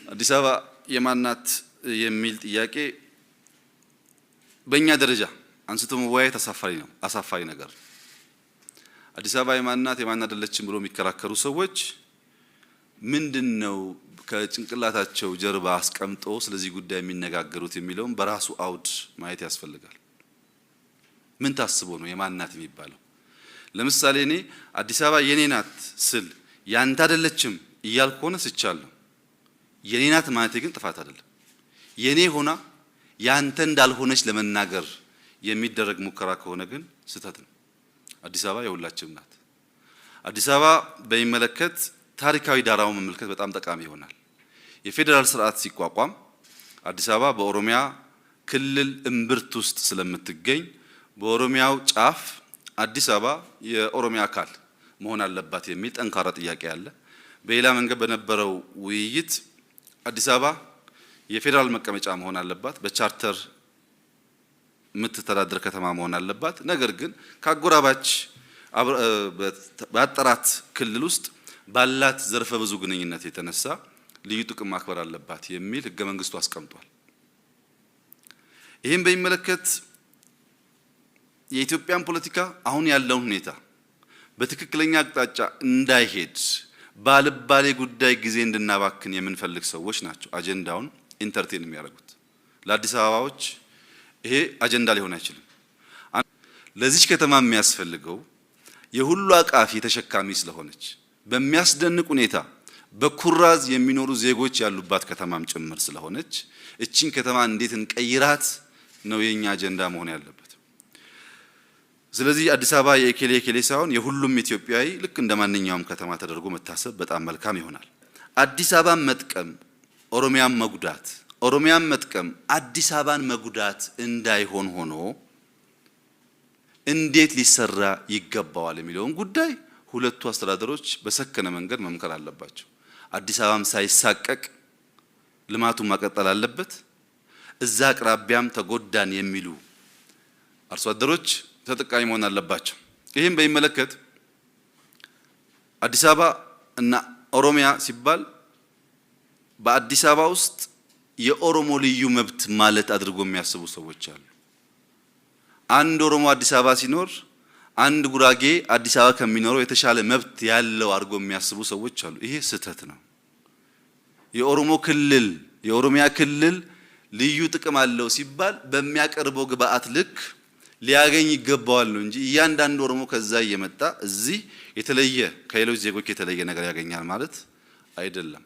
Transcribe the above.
አዲስ አበባ የማናት የሚል ጥያቄ በእኛ ደረጃ አንስቶ መወያየት አሳፋሪ ነገር። አዲስ አበባ የማናት የማን አይደለችም ብሎ የሚከራከሩ ሰዎች ምንድነው ከጭንቅላታቸው ጀርባ አስቀምጦ ስለዚህ ጉዳይ የሚነጋገሩት የሚለውን በራሱ አውድ ማየት ያስፈልጋል። ምን ታስቦ ነው የማናት የሚባለው? ለምሳሌ እኔ አዲስ አበባ የኔ ናት ስል ያንተ አይደለችም እያልኩ ሆነ ስቻለሁ። የኔ ናት ማለት ግን ጥፋት አይደለም። የኔ ሆና ያንተ እንዳልሆነች ለመናገር የሚደረግ ሙከራ ከሆነ ግን ስህተት ነው። አዲስ አበባ የሁላችንም ናት። አዲስ አበባ በሚመለከት ታሪካዊ ዳራውን መመልከት በጣም ጠቃሚ ይሆናል። የፌዴራል ስርዓት ሲቋቋም አዲስ አበባ በኦሮሚያ ክልል እምብርት ውስጥ ስለምትገኝ በኦሮሚያው ጫፍ አዲስ አበባ የኦሮሚያ አካል መሆን አለባት የሚል ጠንካራ ጥያቄ አለ። በሌላ መንገድ በነበረው ውይይት አዲስ አበባ የፌዴራል መቀመጫ መሆን አለባት፣ በቻርተር የምትተዳደር ከተማ መሆን አለባት። ነገር ግን ከአጎራባች በአጠራት ክልል ውስጥ ባላት ዘርፈ ብዙ ግንኙነት የተነሳ ልዩ ጥቅም ማክበር አለባት የሚል ህገ መንግስቱ አስቀምጧል። ይህም በሚመለከት የኢትዮጵያን ፖለቲካ አሁን ያለውን ሁኔታ በትክክለኛ አቅጣጫ እንዳይሄድ ባልባሌ ጉዳይ ጊዜ እንድናባክን የምንፈልግ ሰዎች ናቸው አጀንዳውን ኢንተርቴን የሚያደርጉት። ለአዲስ አበባዎች ይሄ አጀንዳ ሊሆን አይችልም። ለዚች ከተማ የሚያስፈልገው የሁሉ አቃፊ ተሸካሚ ስለሆነች በሚያስደንቅ ሁኔታ በኩራዝ የሚኖሩ ዜጎች ያሉባት ከተማም ጭምር ስለሆነች እቺን ከተማ እንዴት እንቀይራት ነው የኛ አጀንዳ መሆን ያለበት። ስለዚህ አዲስ አበባ የኤኬሌ ሳይሆን የሁሉም ኢትዮጵያዊ ልክ እንደማንኛውም ከተማ ተደርጎ መታሰብ በጣም መልካም ይሆናል። አዲስ አበባን መጥቀም ኦሮሚያን መጉዳት፣ ኦሮሚያን መጥቀም አዲስ አበባን መጉዳት እንዳይሆን ሆኖ እንዴት ሊሰራ ይገባዋል የሚለውን ጉዳይ ሁለቱ አስተዳደሮች በሰከነ መንገድ መምከር አለባቸው። አዲስ አበባም ሳይሳቀቅ ልማቱን ማቀጠል አለበት። እዛ አቅራቢያም ተጎዳን የሚሉ አርሶ አደሮች ተጠቃሚ መሆን አለባቸው። ይህም በሚመለከት አዲስ አበባ እና ኦሮሚያ ሲባል በአዲስ አበባ ውስጥ የኦሮሞ ልዩ መብት ማለት አድርጎ የሚያስቡ ሰዎች አሉ። አንድ ኦሮሞ አዲስ አበባ ሲኖር አንድ ጉራጌ አዲስ አበባ ከሚኖረው የተሻለ መብት ያለው አድርጎ የሚያስቡ ሰዎች አሉ። ይሄ ስህተት ነው። የኦሮሞ ክልል የኦሮሚያ ክልል ልዩ ጥቅም አለው ሲባል በሚያቀርበው ግብአት ልክ ሊያገኝ ይገባዋል ነው እንጂ እያንዳንዱ ኦሮሞ ከዛ እየመጣ እዚህ የተለየ ከሌሎች ዜጎች የተለየ ነገር ያገኛል ማለት አይደለም።